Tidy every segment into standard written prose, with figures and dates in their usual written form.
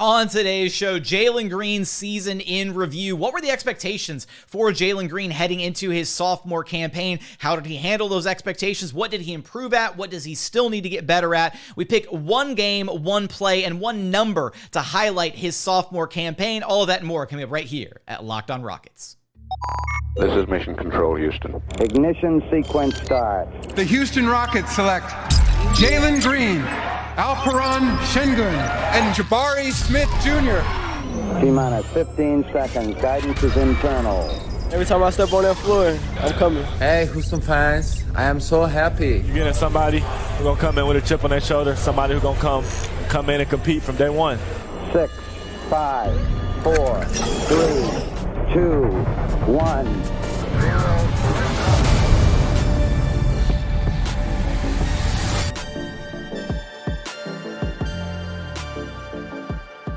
On today's show, Jalen Green's season in review. What were the expectations for Jalen Green heading into his sophomore campaign? How did he handle those expectations? What did he improve at? What does he still need to get better at? We pick one game, one play, and one number to highlight his sophomore campaign. All of that and more coming up right here at Locked On Rockets. This is Mission Control, Houston. Ignition sequence start. The Houston Rockets select Jalen Green, Alperen, Sengun, and Jabari Smith Jr. T-minus 15 seconds. Guidance is internal. Every time I step on that floor, I'm coming. Hey, Houston fans, I am so happy. You're getting somebody who's going to come in with a chip on their shoulder, somebody who's going to come in and compete from day one. 6, 5, 4, 3, 2, 1.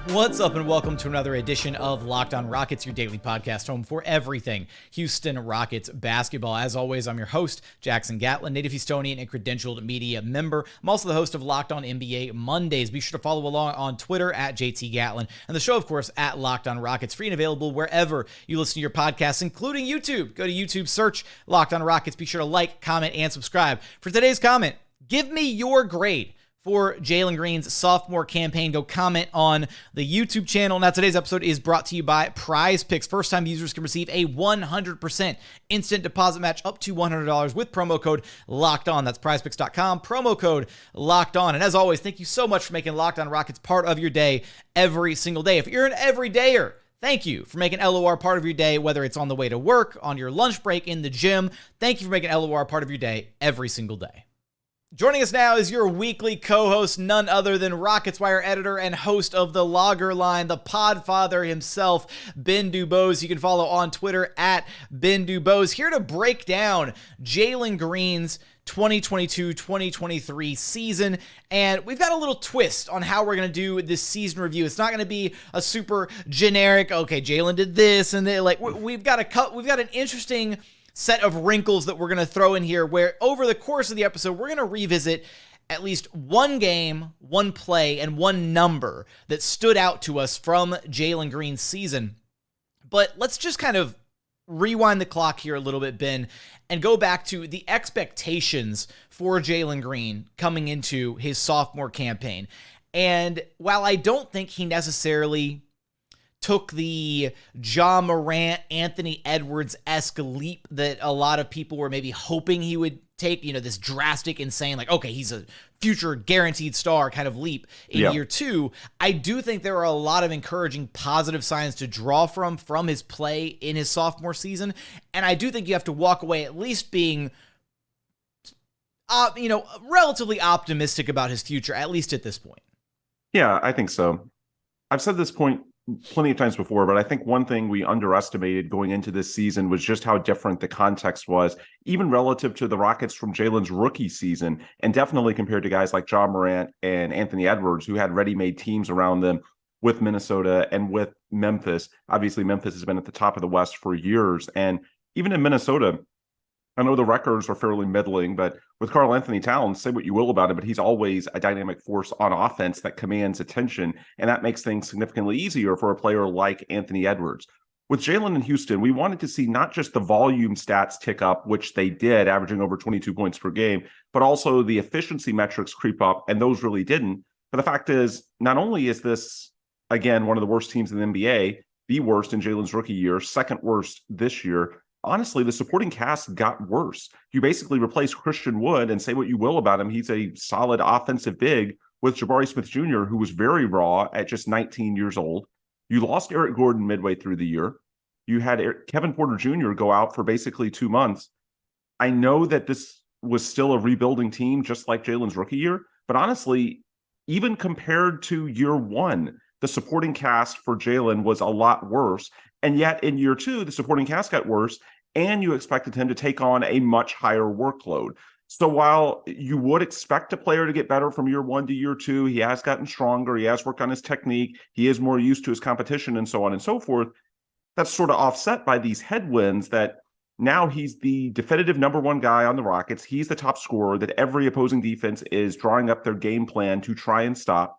What's up and welcome to another edition of Locked On Rockets, your daily podcast home for everything Houston Rockets basketball. As always, I'm your host, Jackson Gatlin, native Houstonian and credentialed media member. I'm also the host of Locked On NBA Mondays. Be sure to follow along on Twitter at JT Gatlin and the show, of course, at Locked On Rockets, free and available wherever you listen to your podcasts, including YouTube. Go to YouTube, search Locked On Rockets. Be sure to like, comment, and subscribe. For today's comment, give me your grade for Jalen Green's sophomore campaign. Go comment on the YouTube channel. Now, today's episode is brought to you by Prize Picks. First-time users can receive a 100% instant deposit match up to $100 with promo code LOCKEDON. That's prizepicks.com, promo code LOCKEDON. And as always, thank you so much for making Locked On Rockets part of your day every single day. If you're an everydayer, thank you for making LOR part of your day, whether it's on the way to work, on your lunch break, in the gym. Thank you for making LOR part of your day every single day. Joining us now is your weekly co-host, none other than Rockets Wire editor and host of the Logger Line, the podfather himself, Ben DuBose. You can follow on Twitter at Ben DuBose. Here to break down Jalen Green's 2022-2023 season, and we've got a little twist on how we're going to do this season review. It's not going to be a super generic, okay, Jalen did this, and like we've got an interesting set of wrinkles that we're going to throw in here where over the course of the episode, we're going to revisit at least one game, one play, and one number that stood out to us from Jalen Green's season. But let's just kind of rewind the clock here a little bit, Ben, and go back to the expectations for Jalen Green coming into his sophomore campaign. And while I don't think he necessarily took the Ja Morant, Anthony Edwards-esque leap that a lot of people were maybe hoping he would take, this drastic, insane, like, okay, he's a future guaranteed star kind of leap in year two. I do think there are a lot of encouraging positive signs to draw from his play in his sophomore season. And I do think you have to walk away at least being, relatively optimistic about his future, at least at this point. Yeah, I think so. I've said this point plenty of times before, but I think one thing we underestimated going into this season was just how different the context was, even relative to the Rockets from Jalen's rookie season, and definitely compared to guys like Ja Morant and Anthony Edwards, who had ready-made teams around them with Minnesota and with Memphis. Obviously, Memphis has been at the top of the West for years, and even in Minnesota, I know the records are fairly middling, but with Karl Anthony Towns, say what you will about him, but he's always a dynamic force on offense that commands attention, and that makes things significantly easier for a player like Anthony Edwards. With Jalen in Houston, we wanted to see not just the volume stats tick up, which they did, averaging over 22 points per game, but also the efficiency metrics creep up, and those really didn't. But the fact is, not only is this, again, one of the worst teams in the NBA, the worst in Jalen's rookie year, second worst this year, honestly, the supporting cast got worse. You basically replace Christian Wood, and say what you will about him, he's a solid offensive big, with Jabari Smith Jr., who was very raw at just 19 years old. You lost Eric Gordon midway through the year. You had Kevin Porter Jr. go out for basically 2 months. I know that this was still a rebuilding team, just like Jalen's rookie year, but honestly, even compared to year one, the supporting cast for Jalen was a lot worse. And yet in year two, the supporting cast got worse, and you expected him to take on a much higher workload. So while you would expect a player to get better from year one to year two, he has gotten stronger, he has worked on his technique, he is more used to his competition, and so on and so forth. That's sort of offset by these headwinds that now he's the definitive number one guy on the Rockets. He's the top scorer that every opposing defense is drawing up their game plan to try and stop.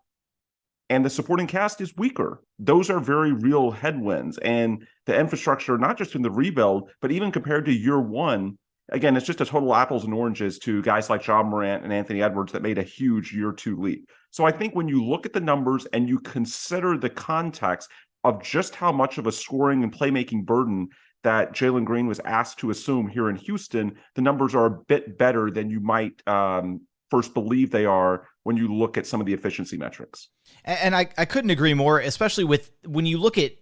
and the supporting cast is weaker. Those are very real headwinds. And the infrastructure, not just in the rebuild, but even compared to year one, again, it's just a total apples and oranges to guys like Ja Morant and Anthony Edwards that made a huge year two leap. So I think when you look at the numbers and you consider the context of just how much of a scoring and playmaking burden that Jalen Green was asked to assume here in Houston, the numbers are a bit better than you might first believe they are when you look at some of the efficiency metrics. And I couldn't agree more, especially with when you look at,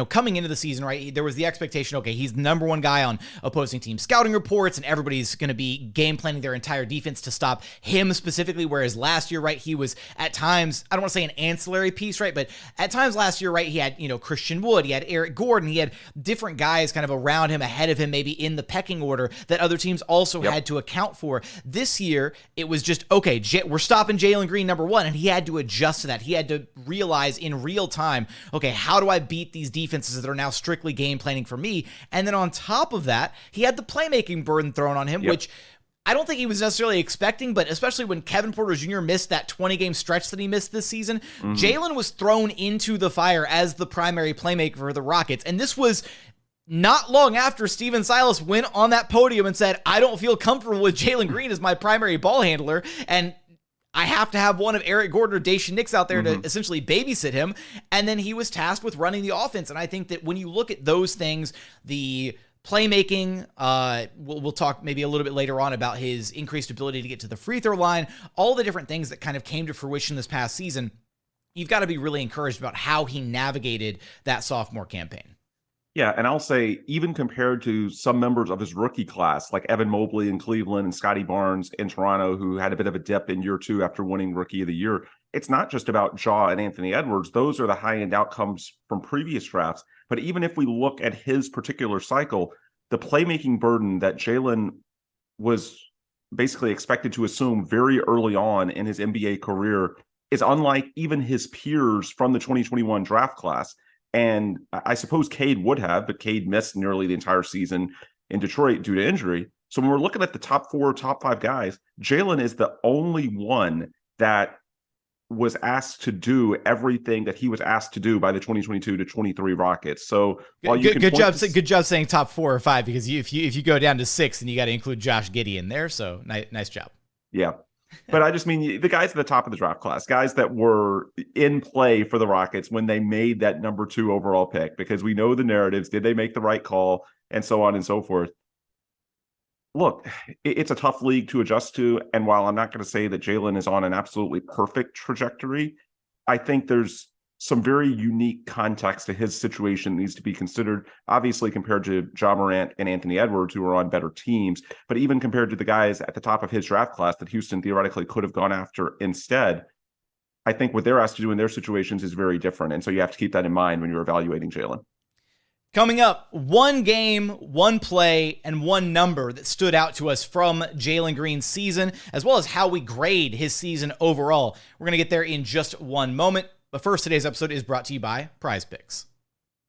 coming into the season, right? There was the expectation, okay, he's the number one guy on opposing team scouting reports, and everybody's going to be game planning their entire defense to stop him specifically. Whereas last year, right, he was at times, I don't want to say an ancillary piece, right? But at times last year, right, he had, Christian Wood, he had Eric Gordon, he had different guys kind of around him, ahead of him, maybe in the pecking order that other teams also had to account for. This year, it was just, okay, we're stopping Jalen Green number one, and he had to adjust to that. He had to realize in real time, okay, how do I beat these defenses that are now strictly game planning for me? And then on top of that, he had the playmaking burden thrown on him, which I don't think he was necessarily expecting, but especially when Kevin Porter Jr. missed that 20-game stretch that he missed this season, Jalen was thrown into the fire as the primary playmaker for the Rockets. And this was not long after Steven Silas went on that podium and said, I don't feel comfortable with Jalen Green as my primary ball handler, and I have to have one of Eric Gordon or Daishen Nix out there to essentially babysit him. And then he was tasked with running the offense. And I think that when you look at those things, the playmaking, we'll talk maybe a little bit later on about his increased ability to get to the free throw line, all the different things that kind of came to fruition this past season, you've got to be really encouraged about how he navigated that sophomore campaign. Yeah, and I'll say, even compared to some members of his rookie class, like Evan Mobley in Cleveland and Scotty Barnes in Toronto, who had a bit of a dip in year two after winning Rookie of the Year, it's not just about Ja and Anthony Edwards. Those are the high-end outcomes from previous drafts. But even if we look at his particular cycle, the playmaking burden that Jalen was basically expected to assume very early on in his NBA career is unlike even his peers from the 2021 draft class. And I suppose Cade would have, but Cade missed nearly the entire season in Detroit due to injury. So when we're looking at the top four, top five guys, Jalen is the only one that was asked to do everything that he was asked to do by the 2022 to 23 Rockets. So while you good job saying top 4 or 5, because if you go down to 6, then you got to include Josh Giddey in there. So nice job. Yeah. But I just mean the guys at the top of the draft class, guys that were in play for the Rockets when they made that number 2 overall pick, because we know the narratives. Did they make the right call? And so on and so forth. Look, it's a tough league to adjust to. And while I'm not going to say that Jalen is on an absolutely perfect trajectory, I think there's some very unique context to his situation that needs to be considered, obviously compared to Ja Morant and Anthony Edwards, who are on better teams, but even compared to the guys at the top of his draft class that Houston theoretically could have gone after instead. I think what they're asked to do in their situations is very different. And so you have to keep that in mind when you're evaluating Jalen. Coming up, one game, one play, and one number that stood out to us from Jalen Green's season, as well as how we grade his season overall. We're going to get there in just one moment. But first, today's episode is brought to you by Prize Picks.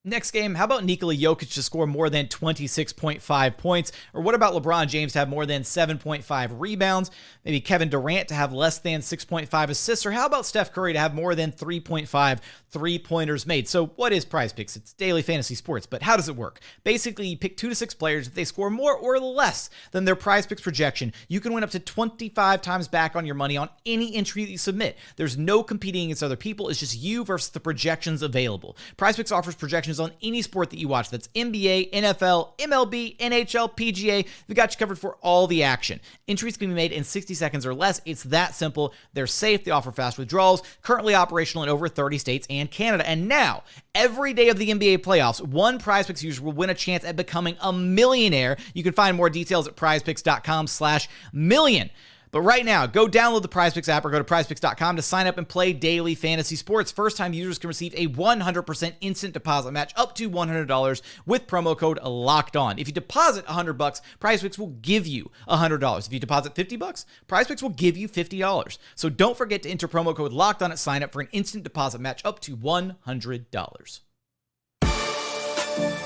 Next game, how about Nikola Jokic to score more than 26.5 points? Or what about LeBron James to have more than 7.5 rebounds? Maybe Kevin Durant to have less than 6.5 assists? Or how about Steph Curry to have more than 3.5 three-pointers made? So what is Prize Picks? It's daily fantasy sports, but how does it work? Basically, you pick 2 to 6 players. If they score more or less than their Prize Picks projection, you can win up to 25 times back on your money on any entry that you submit. There's no competing against other people. It's just you versus the projections available. Prize Picks offers projections on any sport that you watch. That's NBA, NFL, MLB, NHL, PGA. We've got you covered for all the action. Entries can be made in 60 seconds or less. It's that simple. They're safe. They offer fast withdrawals. Currently operational in over 30 states and Canada. And now, every day of the NBA playoffs, one PrizePicks user will win a chance at becoming a millionaire. You can find more details at prizepicks.com/million. But right now, go download the PrizePicks app or go to prizepicks.com to sign up and play daily fantasy sports. First-time users can receive a 100% instant deposit match up to $100 with promo code LOCKEDON. If you deposit $100, PrizePicks will give you $100. If you deposit $50, PrizePicks will give you $50. So don't forget to enter promo code LOCKEDON at sign up for an instant deposit match up to $100.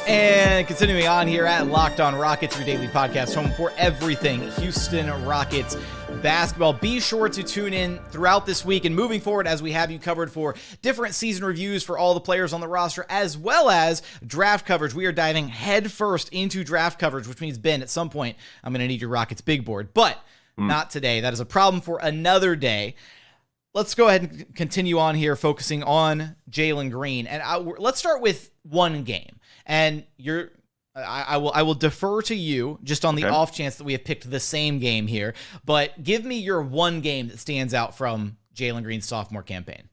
And continuing on here at Locked On Rockets, your daily podcast home for everything Houston Rockets basketball. Be sure to tune in throughout this week and moving forward as we have you covered for different season reviews for all the players on the roster, as well as draft coverage. We are diving headfirst into draft coverage, which means, Ben, at some point, I'm going to need your Rockets big board, but not today. That is a problem for another day. Let's go ahead and continue on here, focusing on Jalen Green. And let's start with one game. And I will defer to you just on the off chance that we have picked the same game here. But give me your one game that stands out from Jalen Green's sophomore campaign.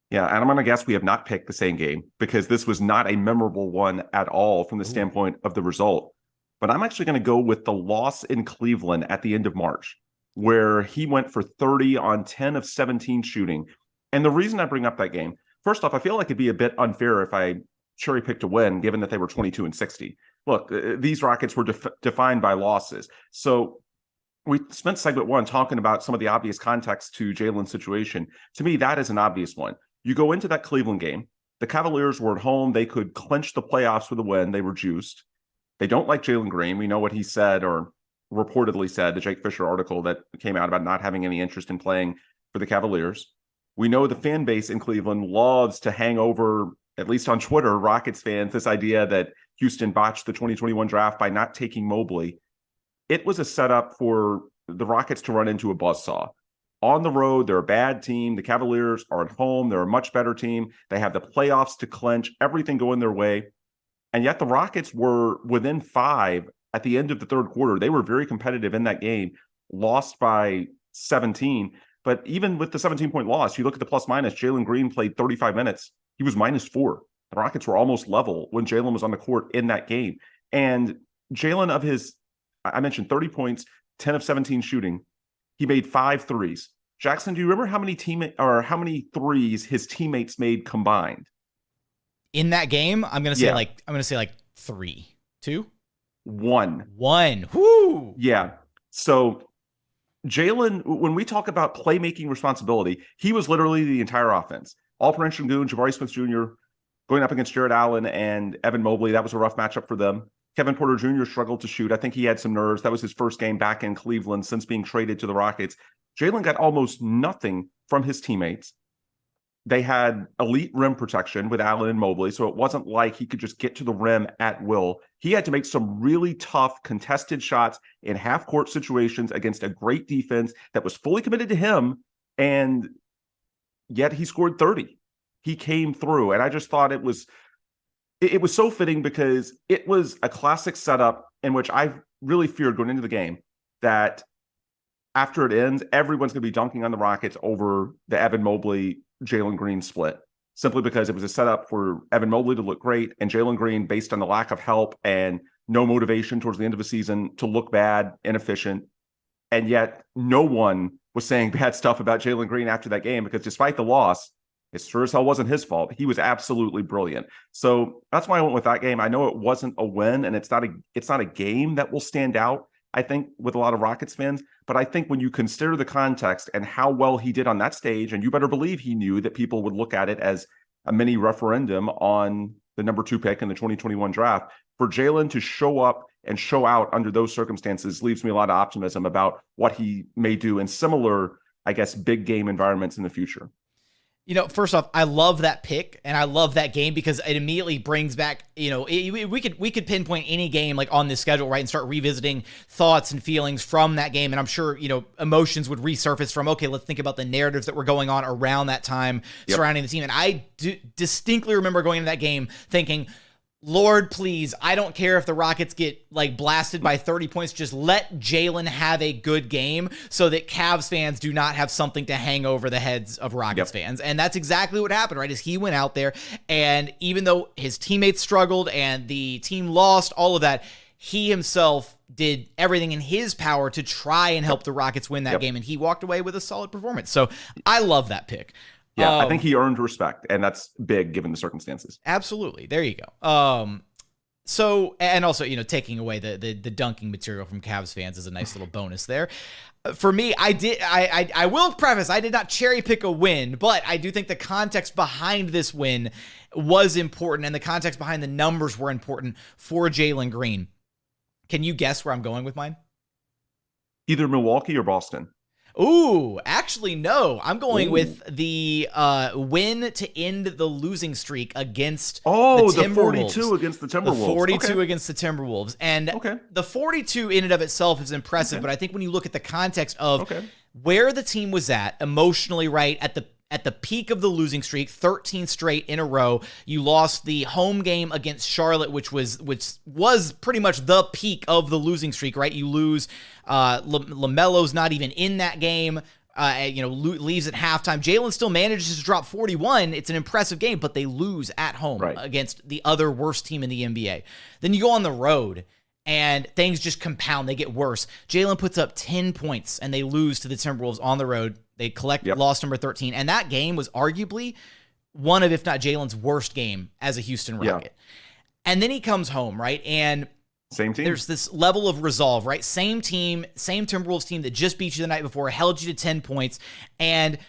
Yeah, and I'm going to guess we have not picked the same game because this was not a memorable one at all from the standpoint of the result. But I'm actually going to go with the loss in Cleveland at the end of March, where he went for 30 on 10 of 17 shooting. And the reason I bring up that game, first off, I feel like it'd be a bit unfair if I cherry picked a win, given that they were 22 and 60. Look, these Rockets were defined by losses. So we spent segment one talking about some of the obvious context to Jalen's situation. To me, that is an obvious one. You go into that Cleveland game, the Cavaliers were at home. They could clinch the playoffs with a win. They were juiced. They don't like Jalen Green. We know what he said, or reportedly said, the Jake Fisher article that came out about not having any interest in playing for the Cavaliers. We know the fan base in Cleveland loves to hang over, at least on Twitter, Rockets fans, this idea that Houston botched the 2021 draft by not taking Mobley. It was a setup for the Rockets to run into a buzzsaw. On the road, they're a bad team. The Cavaliers are at home. They're a much better team. They have the playoffs to clinch, everything going their way. And yet the Rockets were within 5 at the end of the third quarter. They were very competitive in that game, lost by 17. But even with the 17-point loss, you look at the plus minus, Jalen Green played 35 minutes. He was -4. The Rockets were almost level when Jalen was on the court in that game. And Jalen, of his, I mentioned 30 points, 10 of 17 shooting. He made 5 threes. Jackson, do you remember how many threes his teammates made combined? In that game, I'm gonna say like 3, 2, 1. Whoo! Yeah. So Jalen, when we talk about playmaking responsibility, he was literally the entire offense. Alperen, Sengun, Jabari Smith Jr. going up against Jarrett Allen and Evan Mobley. That was a rough matchup for them. Kevin Porter Jr. struggled to shoot. I think he had some nerves. That was his first game back in Cleveland since being traded to the Rockets. Jalen got almost nothing from his teammates. They had elite rim protection with Allen and Mobley, so it wasn't like he could just get to the rim at will. He had to make some really tough contested shots in half-court situations against a great defense that was fully committed to him, and yet he scored 30. He came through, and I just thought it was so fitting because it was a classic setup in which I really feared going into the game that after it ends, everyone's going to be dunking on the Rockets over the Evan Mobley Jalen Green split, simply because it was a setup for Evan Mobley to look great and Jalen Green, based on the lack of help and no motivation towards the end of the season, to look bad, inefficient. And yet no one was saying bad stuff about Jalen Green after that game, because despite the loss, it sure as hell wasn't his fault. He was absolutely brilliant. So that's why I went with that game. I know it wasn't a win, and it's not a game that will stand out, I think, with a lot of Rockets fans. But I think when you consider the context and how well he did on that stage, and you better believe he knew that people would look at it as a mini referendum on the number 2 pick in the 2021 draft, for Jalen to show up and show out under those circumstances leaves me a lot of optimism about what he may do in similar, I guess, big game environments in the future. You know, first off, I love that pick and I love that game because it immediately brings back, we could pinpoint any game like on this schedule, right, and start revisiting thoughts and feelings from that game. And I'm sure, emotions would resurface from, okay, let's think about the narratives that were going on around that time surrounding the team. And I distinctly remember going into that game thinking, Lord, please, I don't care if the Rockets get blasted by 30 points. Just let Jalen have a good game so that Cavs fans do not have something to hang over the heads of Rockets fans. And that's exactly what happened, right? Is he went out there, and even though his teammates struggled and the team lost, all of that, he himself did everything in his power to try and help the Rockets win that game. And he walked away with a solid performance. So I love that pick. Yeah, I think he earned respect, and that's big given the circumstances. Absolutely. There you go. So, and also, taking away the dunking material from Cavs fans is a nice little bonus there. For me, I will preface, I did not cherry pick a win, but I do think the context behind this win was important, and the context behind the numbers were important for Jalen Green. Can you guess where I'm going with mine? Either Milwaukee or Boston. Ooh, actually, no. I'm going with the win to end the losing streak against the Timberwolves. The 42 against the Timberwolves. The 42 against the Timberwolves. And the 42 in and of itself is impressive, but I think when you look at the context of where the team was at emotionally, right, at the peak of the losing streak, 13 straight in a row, you lost the home game against Charlotte, which was pretty much the peak of the losing streak, right? You lose, LaMelo's not even in that game, leaves at halftime. Jalen still manages to drop 41. It's an impressive game, but they lose at home against the other worst team in the NBA. Then you go on the road, and things just compound. They get worse. Jalen puts up 10 points, and they lose to the Timberwolves on the road. They collect loss number 13. And that game was arguably one of, if not Jalen's worst game as a Houston Rocket. And then he comes home, right? And same team. There's this level of resolve, right? Same team, same Timberwolves team that just beat you the night before, held you to 10 points. And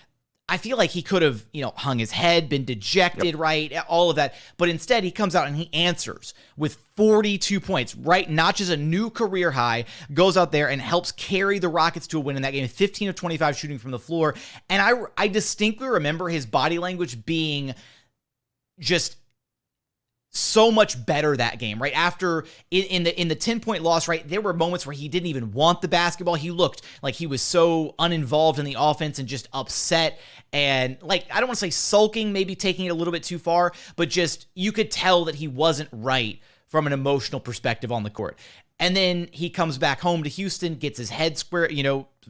I feel like he could have, hung his head, been dejected, right? All of that. But instead, he comes out and he answers with 42 points, right? Notches a new career high, goes out there and helps carry the Rockets to a win in that game. 15 of 25 shooting from the floor. And I distinctly remember his body language being just so much better that game, right? After in the 10-point loss, right? There were moments where he didn't even want the basketball. He looked like he was so uninvolved in the offense and just upset and I don't want to say sulking, maybe taking it a little bit too far, but just you could tell that he wasn't right from an emotional perspective on the court. And then he comes back home to Houston, gets his head square,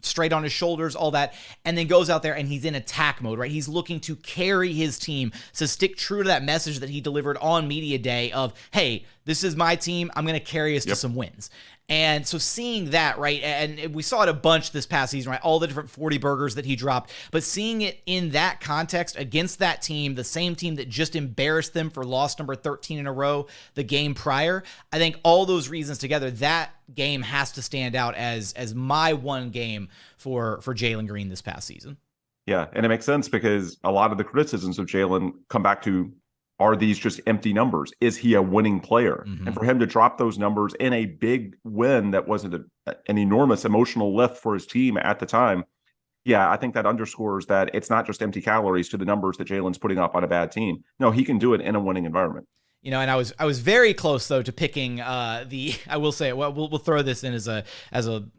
straight on his shoulders, all that, and then goes out there and he's in attack mode, right? He's looking to carry his team, to stick true to that message that he delivered on media day of, hey, this is my team. I'm going to carry us to some wins. And so seeing that, right, and we saw it a bunch this past season, right, all the different 40 burgers that he dropped, but seeing it in that context against that team, the same team that just embarrassed them for loss number 13 in a row the game prior, I think all those reasons together, that game has to stand out as my one game for Jalen Green this past season. Yeah, and it makes sense because a lot of the criticisms of Jalen come back to, are these just empty numbers? Is he a winning player? Mm-hmm. And for him to drop those numbers in a big win that wasn't an enormous emotional lift for his team at the time, yeah, I think that underscores that it's not just empty calories to the numbers that Jalen's putting up on a bad team. No, he can do it in a winning environment. And I was very close though to picking I will say, well, we'll throw this in as a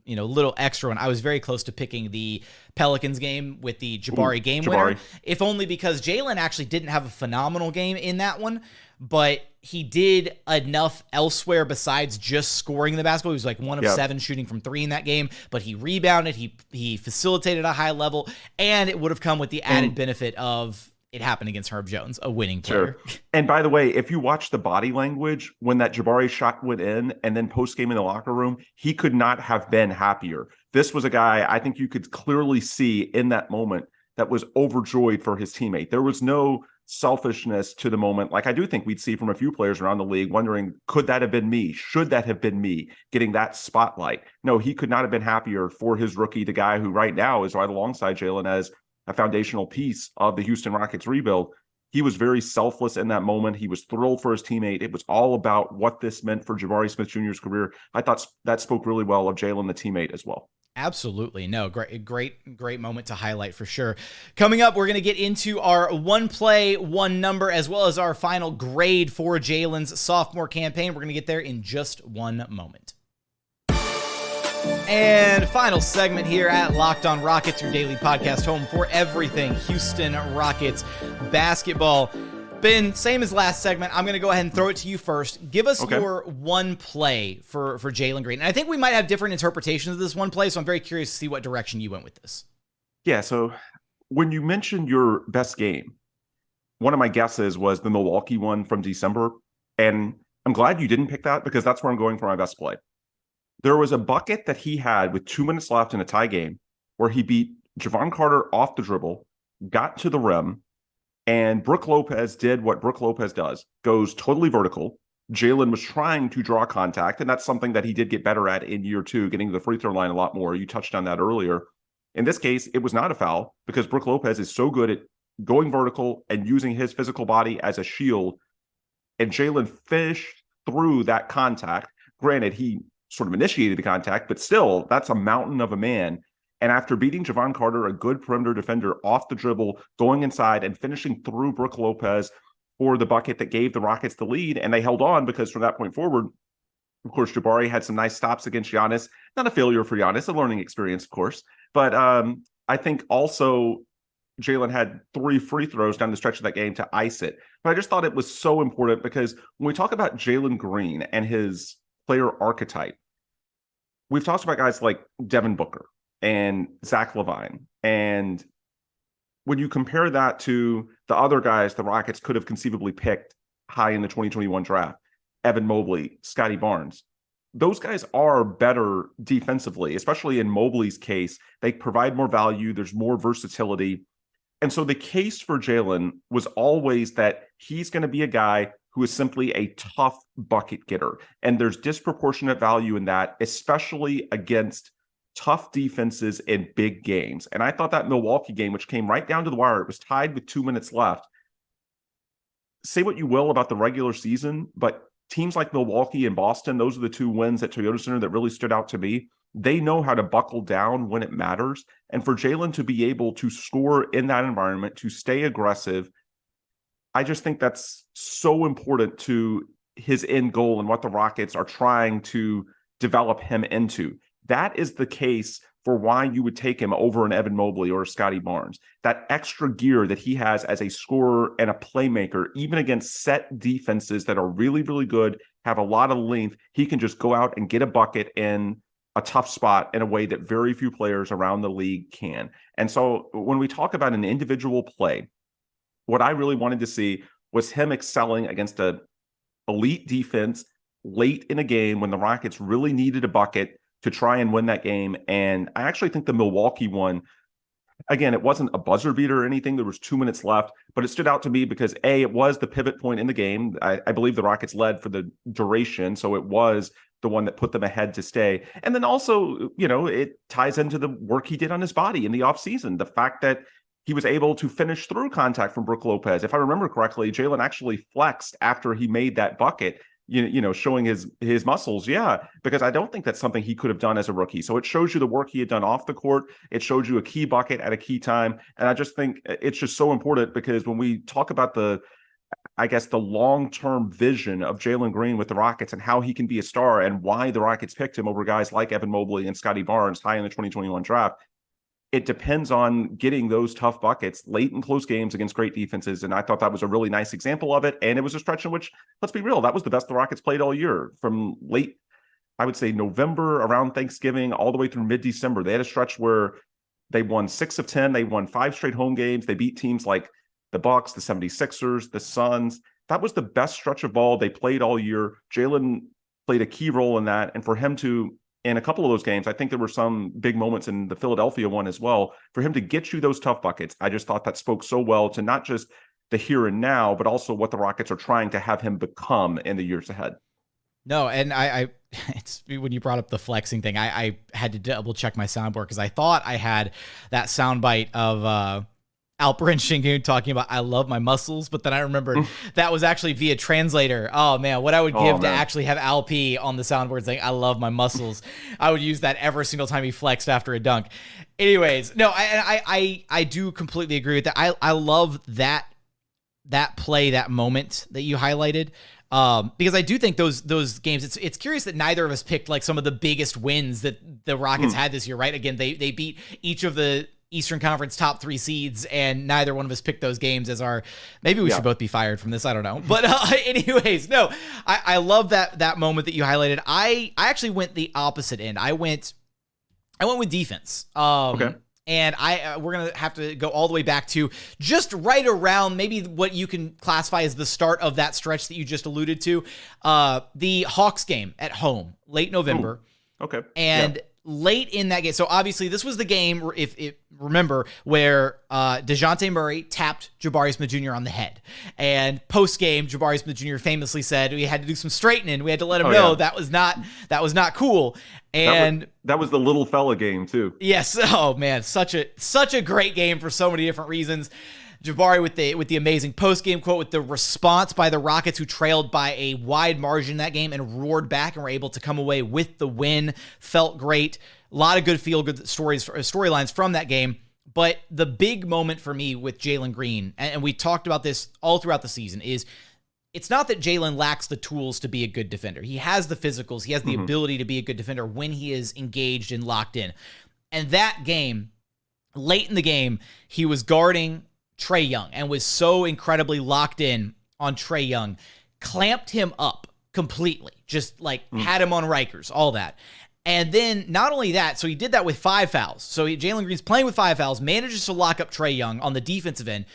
little extra one. I was very close to picking the Pelicans game with the Jabari game winner, if only because Jalen actually didn't have a phenomenal game in that one, but he did enough elsewhere besides just scoring the basketball. He was like 1 of 7 shooting from 3 in that game, but he rebounded, he facilitated a high level, and it would have come with the added benefit of it happened against Herb Jones, a winning player. Sure. And by the way, if you watch the body language when that Jabari shot went in and then post-game in the locker room, he could not have been happier. This was a guy I think you could clearly see in that moment that was overjoyed for his teammate. There was no selfishness to the moment. Like I do think we'd see from a few players around the league wondering, could that have been me? Should that have been me getting that spotlight? No, he could not have been happier for his rookie, the guy who right now is right alongside Jalen as a foundational piece of the Houston Rockets rebuild. He was very selfless in that moment. He was thrilled for his teammate. It was all about what this meant for Jabari Smith Jr.'s career. I thought that spoke really well of Jalen, the teammate, as well. Absolutely. No, great moment to highlight for sure. Coming up, we're going to get into our one play, one number, as well as our final grade for Jalen's sophomore campaign. We're going to get there in just one moment. And final segment here at Locked On Rockets, your daily podcast home for everything Houston Rockets basketball. Ben, same as last segment, I'm going to go ahead and throw it to you first. Give us your one play for Jalen Green. And I think we might have different interpretations of this one play, so I'm very curious to see what direction you went with this. Yeah, so when you mentioned your best game, one of my guesses was the Milwaukee one from December. And I'm glad you didn't pick that because that's where I'm going for my best play. There was a bucket that he had with 2 minutes left in a tie game where he beat Javon Carter off the dribble, got to the rim, and Brook Lopez did what Brook Lopez does, goes totally vertical, Jalen was trying to draw contact, and that's something that he did get better at in year 2, getting to the free throw line a lot more. You touched on that earlier. In this case, it was not a foul because Brook Lopez is so good at going vertical and using his physical body as a shield. And Jalen fished through that contact. Granted, he sort of initiated the contact, but still, that's a mountain of a man. And after beating Javon Carter, a good perimeter defender, off the dribble, going inside and finishing through Brook Lopez for the bucket that gave the Rockets the lead, and they held on because from that point forward, of course, Jabari had some nice stops against Giannis. Not a failure for Giannis, a learning experience, of course. But I think also Jalen had 3 free throws down the stretch of that game to ice it. But I just thought it was so important because when we talk about Jalen Green and his player archetype, we've talked about guys like Devin Booker and Zach LaVine. And when you compare that to the other guys the Rockets could have conceivably picked high in the 2021 draft, Evan Mobley, Scotty Barnes, those guys are better defensively, especially in Mobley's case. They provide more value. There's more versatility. And so the case for Jalen was always that he's going to be a guy who is simply a tough bucket getter. And there's disproportionate value in that, especially against tough defenses in big games. And I thought that Milwaukee game, which came right down to the wire, it was tied with 2 minutes left. Say what you will about the regular season, but teams like Milwaukee and Boston, those are the 2 wins at Toyota Center that really stood out to me. They know how to buckle down when it matters. And for Jalen to be able to score in that environment, to stay aggressive, I just think that's so important to his end goal and what the Rockets are trying to develop him into. That is the case for why you would take him over an Evan Mobley or a Scotty Barnes. That extra gear that he has as a scorer and a playmaker, even against set defenses that are really, really good, have a lot of length, he can just go out and get a bucket in a tough spot in a way that very few players around the league can. And so when we talk about an individual play, what I really wanted to see was him excelling against an elite defense late in a game when the Rockets really needed a bucket to try and win that game. And I actually think the Milwaukee one, again, it wasn't a buzzer beater or anything. There was 2 minutes left, but it stood out to me because A, it was the pivot point in the game. I believe the Rockets led for the duration. So it was the one that put them ahead to stay. And then also, you know, it ties into the work he did on his body in the offseason. The fact that he was able to finish through contact from Brook Lopez. If I remember correctly, Jalen actually flexed after he made that bucket, you know, showing his muscles. Yeah, because I don't think that's something he could have done as a rookie. So it shows you the work he had done off the court. It showed you a key bucket at a key time. And I just think it's just so important because when we talk about the long-term vision of Jalen Green with the Rockets and how he can be a star and why the Rockets picked him over guys like Evan Mobley and Scotty Barnes high in the 2021 draft, it depends on getting those tough buckets late in close games against great defenses. And I thought that was a really nice example of it. And it was a stretch in which, let's be real, that was the best the Rockets played all year from late, I would say November around Thanksgiving, all the way through mid-December. They had a stretch where they won 6 of 10. They won 5 straight home games. They beat teams like the Bucks, the 76ers, the Suns. That was the best stretch of ball they played all year. Jalen played a key role in that. And for him to, in a couple of those games, I think there were some big moments in the Philadelphia one as well, for him to get you those tough buckets. I just thought that spoke so well to not just the here and now, but also what the Rockets are trying to have him become in the years ahead. No, and I it's when you brought up the flexing thing, I had to double check my soundboard because I thought I had that soundbite of Alperen Sengun talking about I love my muscles, but then I remembered that was actually via translator. Oh man, what I would give to actually have Al P on the soundboard saying I love my muscles. I would use that every single time he flexed after a dunk. Anyways, no, I do completely agree with that. I love that play, that moment that you highlighted. Because I do think those games, it's curious that neither of us picked like some of the biggest wins that the Rockets had this year, right? Again, they beat each of the Eastern Conference top 3 seeds, and neither one of us picked those games as our, maybe we should both be fired from this. I don't know. But anyways, no, I love that moment that you highlighted. I actually went the opposite end. I went with defense. Okay. And we're going to have to go all the way back to just right around maybe what you can classify as the start of that stretch that you just alluded to. The Hawks game at home, late November. Ooh. Okay. And late in that game, so obviously this was the game, remember, where DeJounte Murray tapped Jabari Smith Jr. on the head. And post-game, Jabari Smith Jr. famously said we had to do some straightening. We had to let him know that was not cool. And that was the little fella game too. Yes. Oh man, such a great game for so many different reasons. Jabari with the amazing post-game quote, with the response by the Rockets, who trailed by a wide margin that game and roared back and were able to come away with the win. Felt great. A lot of good feel-good storylines from that game. But the big moment for me with Jalen Green, and we talked about this all throughout the season, is it's not that Jalen lacks the tools to be a good defender. He has the physicals. He has the ability to be a good defender when he is engaged and locked in. And that game, late in the game, he was guarding Trae Young and was so incredibly locked in on Trae Young, clamped him up completely, just like had him on Rikers, all that. And then not only that, so he did that with 5 fouls. So Jalen Green's playing with 5 fouls, manages to lock up Trae Young on the defensive end,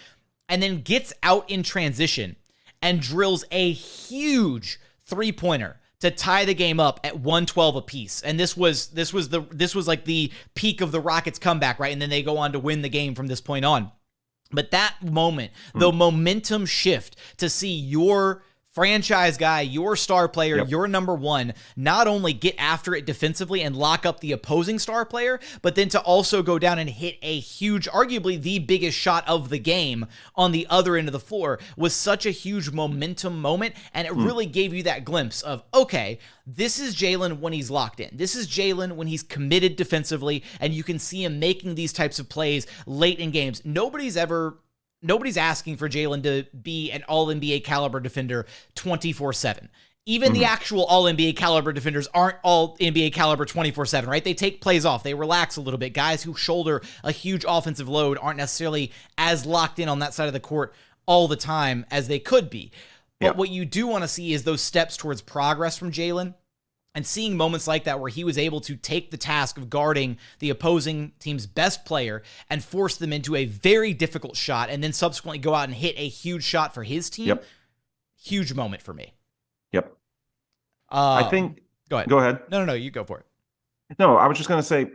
and then gets out in transition and drills a huge three-pointer to tie the game up at 112 apiece. And this was like the peak of the Rockets comeback, right? And then they go on to win the game from this point on. But that moment, the momentum shift to see your franchise guy, your star player, your number one, not only get after it defensively and lock up the opposing star player, but then to also go down and hit a huge, arguably the biggest shot of the game on the other end of the floor, was such a huge momentum moment. And it really gave you that glimpse of, okay, this is Jalen when he's locked in. This is Jalen when he's committed defensively, and you can see him making these types of plays late in games. Nobody's asking for Jalen to be an all-NBA caliber defender 24/7. Even the actual all-NBA caliber defenders aren't all NBA caliber 24/7, right? They take plays off. They relax a little bit. Guys who shoulder a huge offensive load aren't necessarily as locked in on that side of the court all the time as they could be. But what you do want to see is those steps towards progress from Jalen. And seeing moments like that where he was able to take the task of guarding the opposing team's best player and force them into a very difficult shot, and then subsequently go out and hit a huge shot for his team. Huge moment for me. I think... Go ahead. No, you go for it. No, I was just going to say,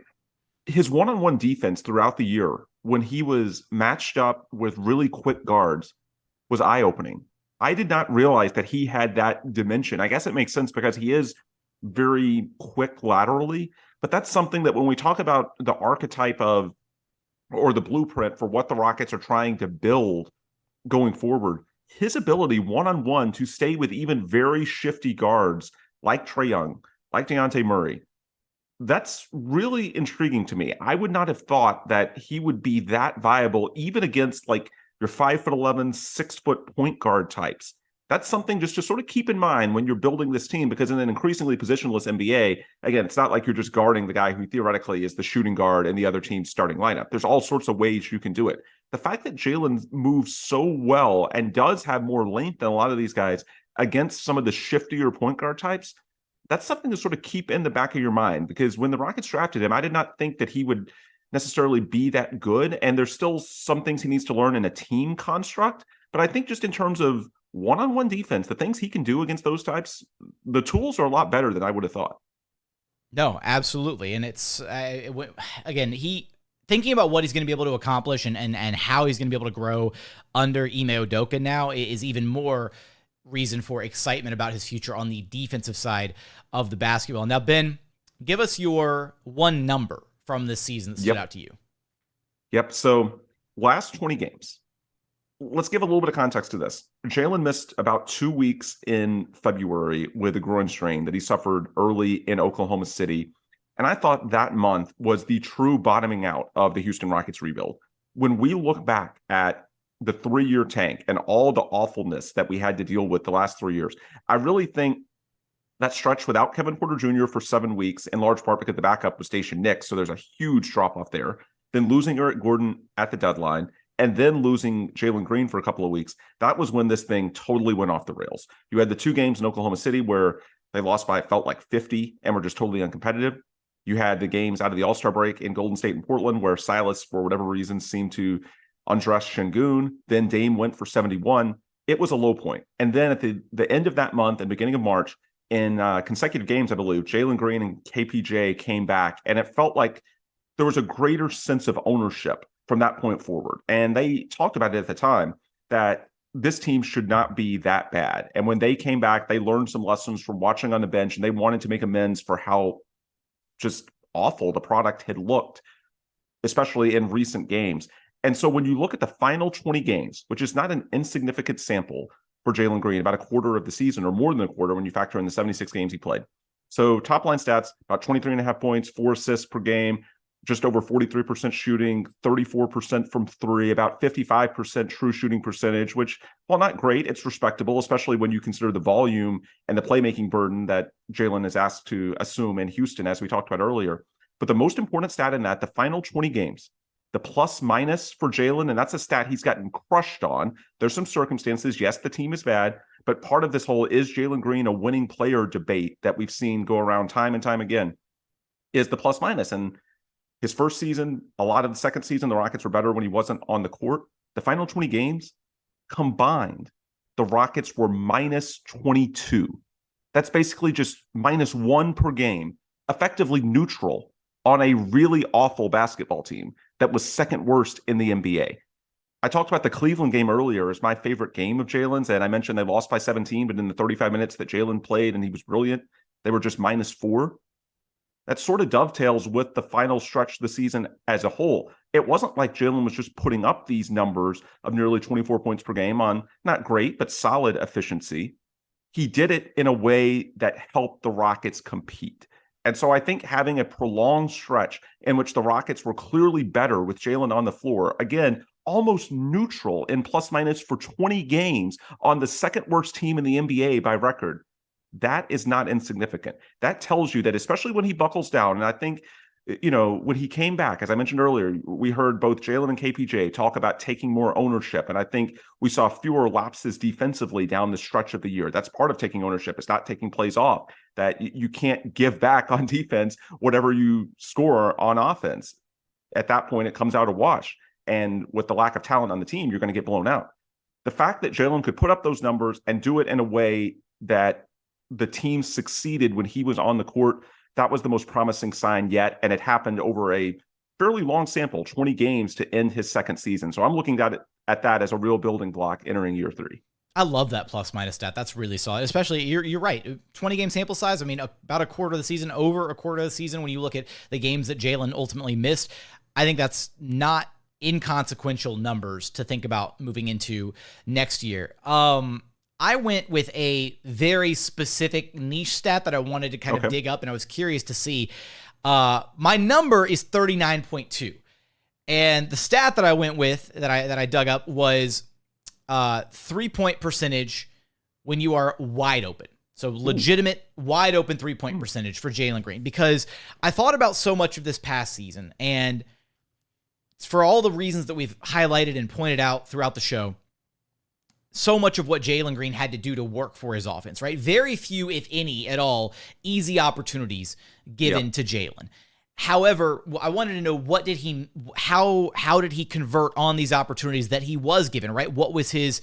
his one-on-one defense throughout the year, when he was matched up with really quick guards, was eye-opening. I did not realize that he had that dimension. I guess it makes sense because he is very quick laterally, but that's something that when we talk about the archetype of, or the blueprint for what the Rockets are trying to build going forward, his ability one-on-one to stay with even very shifty guards like Trae Young, like DeJounte Murray, that's really intriguing to me. I would not have thought that he would be that viable even against like your 5'11", 6-foot point guard types. That's something just to sort of keep in mind when you're building this team, because in an increasingly positionless NBA, again, it's not like you're just guarding the guy who theoretically is the shooting guard in the other team's starting lineup. There's all sorts of ways you can do it. The fact that Jalen moves so well and does have more length than a lot of these guys against some of the shiftier point guard types, that's something to sort of keep in the back of your mind, because when the Rockets drafted him, I did not think that he would necessarily be that good. And there's still some things he needs to learn in a team construct. But I think just in terms of one-on-one defense, the things he can do against those types, the tools are a lot better than I would have thought. No, absolutely. And it's, again, thinking about what he's going to be able to accomplish and how he's going to be able to grow under Ime Udoka now is even more reason for excitement about his future on the defensive side of the basketball. Now, Ben, give us your one number from this season that stood out to you. So last 20 games. Let's give a little bit of context to this. Jalen missed about 2 weeks in February with a groin strain that he suffered early in Oklahoma City. And I thought that month was the true bottoming out of the Houston Rockets rebuild. When we look back at the 3-year tank and all the awfulness that we had to deal with the last 3 years, I really think that stretch without Kevin Porter Jr. for 7 weeks, in large part because the backup was Station Nick, so there's a huge drop-off there. Then losing Eric Gordon at the deadline, and then losing Jalen Green for a couple of weeks, that was when this thing totally went off the rails. You had the 2 games in Oklahoma City where they lost by, it felt like 50, and were just totally uncompetitive. You had the games out of the All-Star break in Golden State and Portland where Silas, for whatever reason, seemed to undress Sengun. Then Dame went for 71. It was a low point. And then at the end of that month and beginning of March, in consecutive games, I believe, Jalen Green and KPJ came back, and it felt like there was a greater sense of ownership from that point forward. And they talked about it at the time that this team should not be that bad. And when they came back, they learned some lessons from watching on the bench, and they wanted to make amends for how just awful the product had looked, especially in recent games. And so when you look at the final 20 games, which is not an insignificant sample for Jalen Green, about a quarter of the season or more than a quarter when you factor in the 76 games he played. So top line stats, about 23.5 points, 4 assists per game, just over 43% shooting, 34% from three, about 55% true shooting percentage, which, while not great, it's respectable, especially when you consider the volume and the playmaking burden that Jalen is asked to assume in Houston, as we talked about earlier. But the most important stat in that, the final 20 games, the plus minus for Jalen, and that's a stat he's gotten crushed on. There's some circumstances. Yes, the team is bad, but part of this whole is Jalen Green a winning player debate that we've seen go around time and time again is the plus minus. And his first season, a lot of the second season, the Rockets were better when he wasn't on the court. The final 20 games combined, the Rockets were minus 22. That's basically just minus 1 per game, effectively neutral on a really awful basketball team that was second worst in the NBA. I talked about the Cleveland game earlier as my favorite game of Jalen's, and I mentioned they lost by 17, but in the 35 minutes that Jalen played and he was brilliant, they were just minus 4. That sort of dovetails with the final stretch of the season as a whole. It wasn't like Jalen was just putting up these numbers of nearly 24 points per game on not great, but solid efficiency. He did it in a way that helped the Rockets compete. And so I think having a prolonged stretch in which the Rockets were clearly better with Jalen on the floor, again, almost neutral in plus minus for 20 games on the second worst team in the NBA by record, that is not insignificant. That tells you that, especially when he buckles down, and I think, you know, when he came back, as I mentioned earlier, we heard both Jalen and KPJ talk about taking more ownership. And I think we saw fewer lapses defensively down the stretch of the year. That's part of taking ownership. It's not taking plays off, that you can't give back on defense whatever you score on offense. At that point, it comes out a wash. And with the lack of talent on the team, you're going to get blown out. The fact that Jalen could put up those numbers and do it in a way that the team succeeded when he was on the court, that was the most promising sign yet. And it happened over a fairly long sample, 20 games to end his second season. So I'm looking at that as a real building block entering year 3. I love that plus minus stat. That's really solid, especially you're right. 20 game sample size. I mean, about a quarter of the season, over a quarter of the season. When you look at the games that Jalen ultimately missed, I think that's not inconsequential numbers to think about moving into next year. I went with a very specific niche stat that I wanted to kind of dig up, and I was curious to see. My number is 39.2. And the stat that I went with, that I dug up, was 3-point percentage when you are wide open. So legitimate, wide open 3-point percentage for Jalen Green. Because I thought about so much of this past season, and for all the reasons that we've highlighted and pointed out throughout the show, so much of what Jalen Green had to do to work for his offense, right? Very few, if any at all, easy opportunities given to Jalen. However, I wanted to know how did he convert on these opportunities that he was given, right? What was his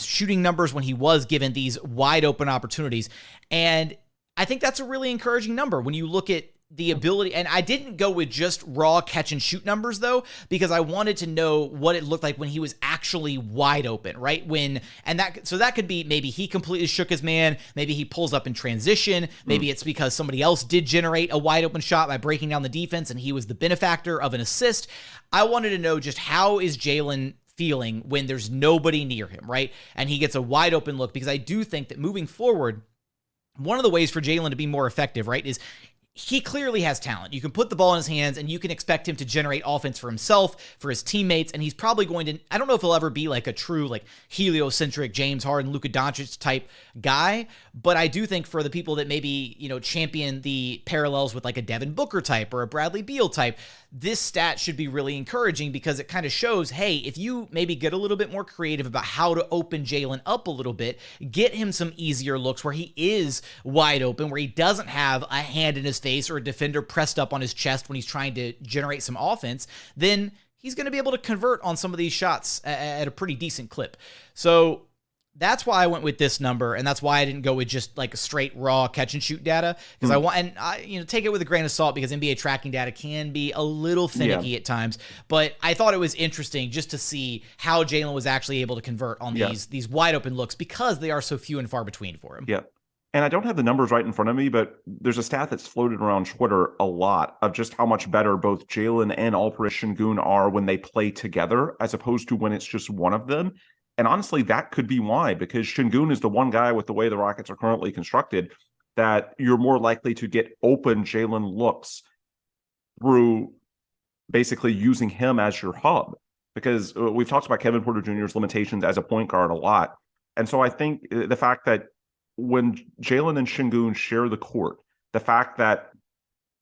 shooting numbers when he was given these wide open opportunities? And I think that's a really encouraging number when you look at the ability. And I didn't go with just raw catch and shoot numbers though, because I wanted to know what it looked like when he was actually wide open, right? So that could be maybe he completely shook his man. Maybe he pulls up in transition. Maybe it's because somebody else did generate a wide open shot by breaking down the defense and he was the benefactor of an assist. I wanted to know just how is Jalen feeling when there's nobody near him, right? And he gets a wide open look, because I do think that moving forward, one of the ways for Jalen to be more effective, right, is he clearly has talent. You can put the ball in his hands and you can expect him to generate offense for himself, for his teammates, and he's probably going to, I don't know if he'll ever be like a true like heliocentric James Harden, Luka Doncic type guy, but I do think for the people that maybe, champion the parallels with like a Devin Booker type or a Bradley Beal type, this stat should be really encouraging, because it kind of shows, hey, if you maybe get a little bit more creative about how to open Jalen up a little bit, get him some easier looks where he is wide open, where he doesn't have a hand in his face or a defender pressed up on his chest when he's trying to generate some offense, then he's going to be able to convert on some of these shots at a pretty decent clip. So That's why I went with this number, and that's why I didn't go with just like straight raw catch and shoot data, because I want, and I take it with a grain of salt, because NBA tracking data can be a little finicky at times. But I thought it was interesting just to see how Jalen was actually able to convert on these wide open looks, because they are so few and far between for him. Yeah. And I don't have the numbers right in front of me, but there's a stat that's floated around Twitter a lot of just how much better both Jalen and Alperen Sengun are when they play together, as opposed to when it's just one of them. And honestly, that could be why, because Sengun is the one guy, with the way the Rockets are currently constructed, that you're more likely to get open Jalen looks through basically using him as your hub. Because we've talked about Kevin Porter Jr.'s limitations as a point guard a lot. And so I think the fact that when Jalen and Sengun share the court, the fact that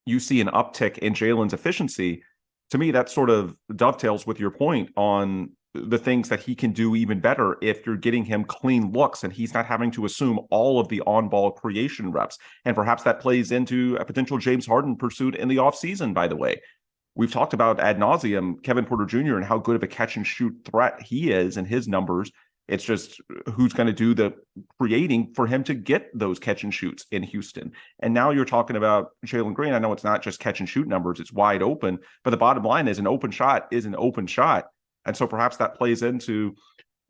you see an uptick in Jalen's efficiency, to me, that sort of dovetails with your point on the things that he can do even better if you're getting him clean looks and he's not having to assume all of the on-ball creation reps. And perhaps that plays into a potential James Harden pursuit in the offseason, by the way. We've talked about ad nauseum Kevin Porter Jr. and how good of a catch and shoot threat he is and his numbers. It's just who's going to do the creating for him to get those catch and shoots in Houston. And now you're talking about Jalen Green. I know it's not just catch and shoot numbers, it's wide open, but the bottom line is an open shot is an open shot. And so perhaps that plays into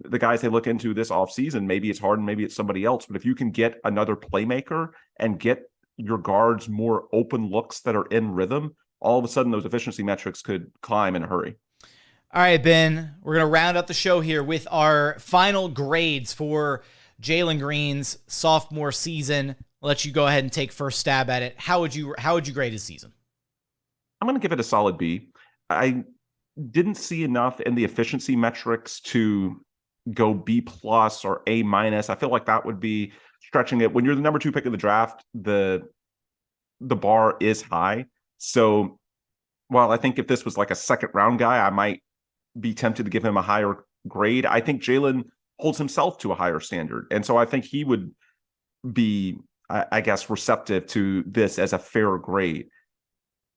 the guys they look into this offseason. Maybe it's Harden, maybe it's somebody else. But if you can get another playmaker and get your guards more open looks that are in rhythm, all of a sudden those efficiency metrics could climb in a hurry. All right, Ben, we're going to round out the show here with our final grades for Jalen Green's sophomore season. I'll let you go ahead and take first stab at it. How would you grade his season? I'm going to give it a solid B. I didn't see enough in the efficiency metrics to go B plus or A minus. I feel like that would be stretching it. When you're the number 2 pick of the draft, the bar is high. So while I think if this was like a second round guy, I might be tempted to give him a higher grade, I think Jalen holds himself to a higher standard. And so I think he would be, I guess, receptive to this as a fair grade.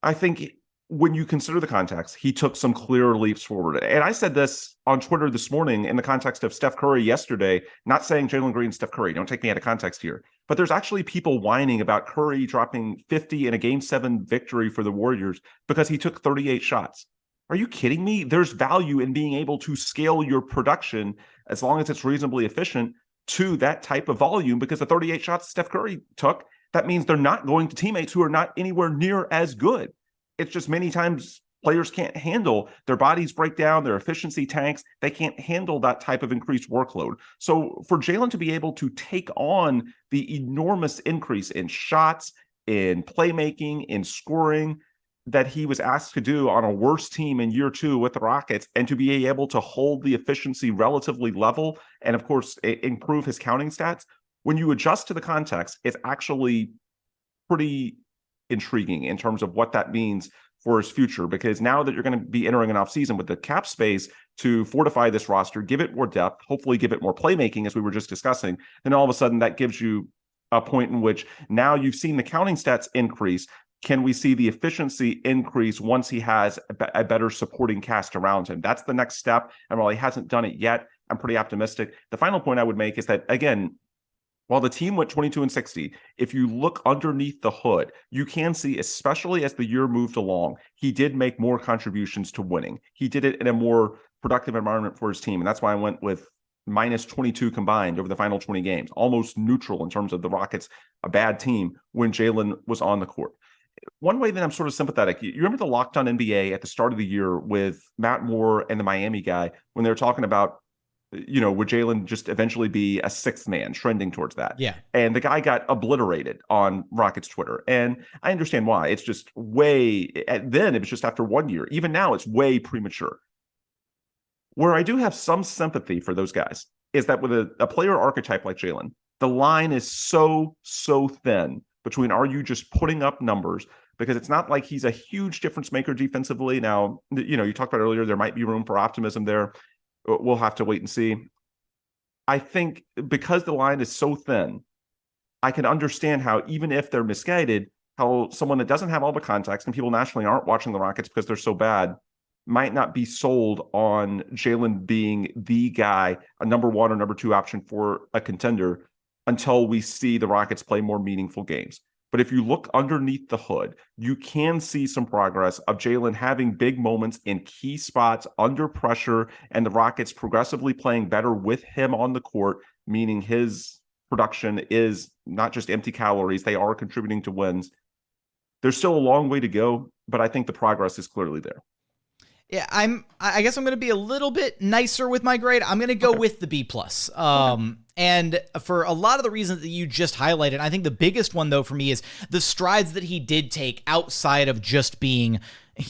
I think when you consider the context, he took some clear leaps forward. And I said this on Twitter this morning in the context of Steph Curry yesterday, not saying Jalen Green, Steph Curry, don't take me out of context here. But there's actually people whining about Curry dropping 50 in a Game 7 victory for the Warriors because he took 38 shots. Are you kidding me? There's value in being able to scale your production, as long as it's reasonably efficient, to that type of volume, because the 38 shots Steph Curry took, that means they're not going to teammates who are not anywhere near as good. It's just many times players can't handle, their bodies break down, their efficiency tanks. They can't handle that type of increased workload. So for Jalen to be able to take on the enormous increase in shots, in playmaking, in scoring that he was asked to do on a worse team in year 2 with the Rockets, and to be able to hold the efficiency relatively level and, of course, improve his counting stats, when you adjust to the context, it's actually pretty intriguing in terms of what that means for his future, because now that you're going to be entering an offseason with the cap space to fortify this roster, give it more depth, hopefully give it more playmaking, as we were just discussing, then all of a sudden that gives you a point in which now you've seen the counting stats increase. Can we see the efficiency increase once he has a better supporting cast around him? That's the next step. And while he hasn't done it yet, I'm pretty optimistic. The final point I would make is that, again, while the team went 22-60, if you look underneath the hood, you can see, especially as the year moved along, he did make more contributions to winning. He did it in a more productive environment for his team. And that's why I went with minus 22 combined over the final 20 games, almost neutral in terms of the Rockets, a bad team when Jalen was on the court. One way that I'm sort of sympathetic, you remember the Locked On NBA at the start of the year with Matt Moore and the Miami guy, when they were talking about, you know, would Jalen just eventually be a sixth man, trending towards that? Yeah. And the guy got obliterated on Rockets Twitter. And I understand why. It's just way, then it was just after 1 year. Even now, it's way premature. Where I do have some sympathy for those guys is that with a player archetype like Jalen, the line is so thin between, are you just putting up numbers? Because it's not like he's a huge difference maker defensively. Now, you know, you talked about earlier, there might be room for optimism there. We'll have to wait and see. I think because the line is so thin, I can understand how, even if they're misguided, how someone that doesn't have all the context, and people nationally aren't watching the Rockets because they're so bad, might not be sold on Jalen being the guy, a number one or number two option for a contender until we see the Rockets play more meaningful games. But if you look underneath the hood, you can see some progress of Jalen having big moments in key spots under pressure and the Rockets progressively playing better with him on the court, meaning his production is not just empty calories. They are contributing to wins. There's still a long way to go, but I think the progress is clearly there. Yeah, I guess I'm going to be a little bit nicer with my grade. I'm going to go with the B+. And for a lot of the reasons that you just highlighted, I think the biggest one, though, for me is the strides that he did take outside of just being,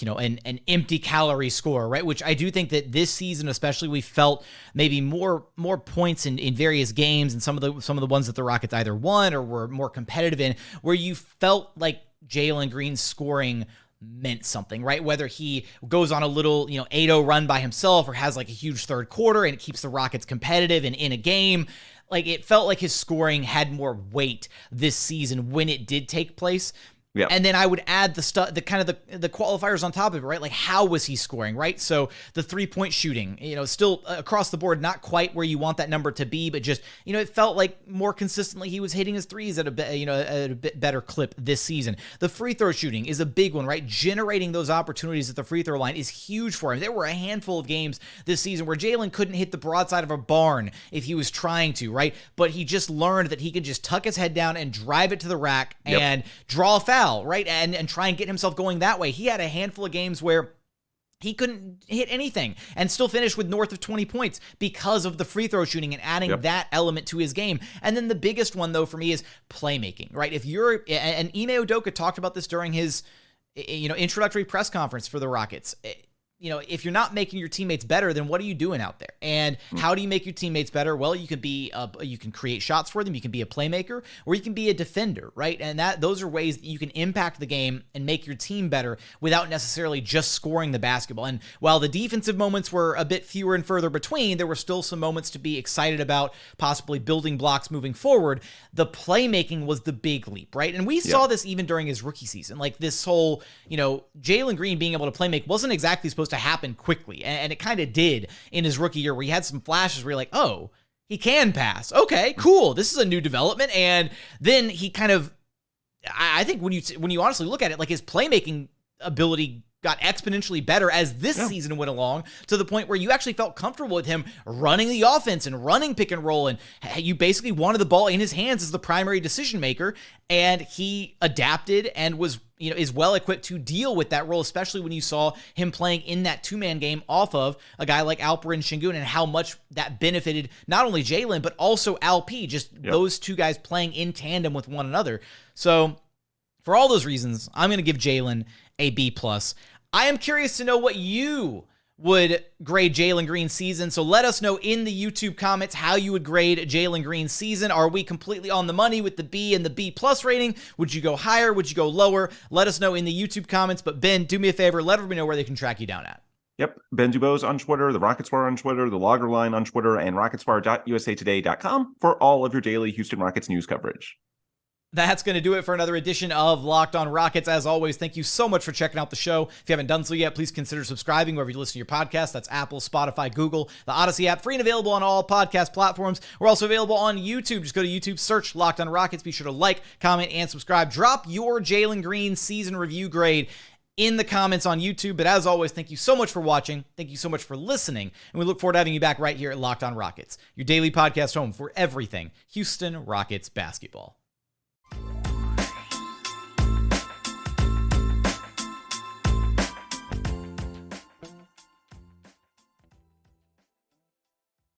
an empty calorie scorer, right? Which I do think that this season, especially, we felt maybe more points in various games, and some of the ones that the Rockets either won or were more competitive in, where you felt like Jalen Green scoring meant something, right? Whether he goes on a little, 8-0 run by himself or has like a huge third quarter and it keeps the Rockets competitive and in a game. Like, it felt like his scoring had more weight this season when it did take place. Yeah. And then I would add the qualifiers on top of it, right? Like, how was he scoring, right? So the 3-point shooting, still across the board, not quite where you want that number to be, but just, it felt like more consistently he was hitting his threes at a bit better clip this season. The free throw shooting is a big one, right? Generating those opportunities at the free throw line is huge for him. There were a handful of games this season where Jalen couldn't hit the broadside of a barn if he was trying to, right? But he just learned that he could just tuck his head down and drive it to the rack and draw a foul, right? And try and get himself going that way. He had a handful of games where he couldn't hit anything and still finish with north of 20 points because of the free throw shooting and adding that element to his game. And then the biggest one, though, for me is playmaking, right? If you're, and Ime Udoka talked about this during his, introductory press conference for the Rockets. If you're not making your teammates better, then what are you doing out there? And how do you make your teammates better? Well, you can create shots for them. You can be a playmaker, or you can be a defender, right? And those are ways that you can impact the game and make your team better without necessarily just scoring the basketball. And while the defensive moments were a bit fewer and further between, there were still some moments to be excited about, possibly building blocks moving forward. The playmaking was the big leap, right? And we saw this even during his rookie season. Like, this whole, Jalen Green being able to play make wasn't exactly supposed to happen quickly, and it kind of did in his rookie year, where he had some flashes where you're like, oh, he can pass. Okay, cool. This is a new development. And then he kind of, I think when you honestly look at it, like, his playmaking ability got exponentially better as this season went along, to the point where you actually felt comfortable with him running the offense and running pick and roll, and you basically wanted the ball in his hands as the primary decision maker. And he adapted and was, is well equipped to deal with that role, especially when you saw him playing in that two-man game off of a guy like Alperen Sengun, and how much that benefited not only Jalen, but also Alp, just those two guys playing in tandem with one another. So for all those reasons, I'm going to give Jalen a B+. I am curious to know what you would grade Jalen Green's season, so let us know in the YouTube comments how you would grade Jalen Green's season. Are we completely on the money with the B and the B+ rating? Would you go higher? Would you go lower? Let us know in the YouTube comments. But Ben, do me a favor, let everybody know where they can track you down at. Yep, Ben DuBose on Twitter, the Rockets Wire on Twitter, the Logger Line on Twitter, and rocketswire.usatoday.com for all of your daily Houston Rockets news coverage. That's going to do it for another edition of Locked On Rockets. As always, thank you so much for checking out the show. If you haven't done so yet, please consider subscribing wherever you listen to your podcast. That's Apple, Spotify, Google, the Odyssey app, free and available on all podcast platforms. We're also available on YouTube. Just go to YouTube, search Locked On Rockets. Be sure to like, comment, and subscribe. Drop your Jalen Green season review grade in the comments on YouTube. But as always, thank you so much for watching. Thank you so much for listening. And we look forward to having you back right here at Locked On Rockets, your daily podcast home for everything Houston Rockets basketball.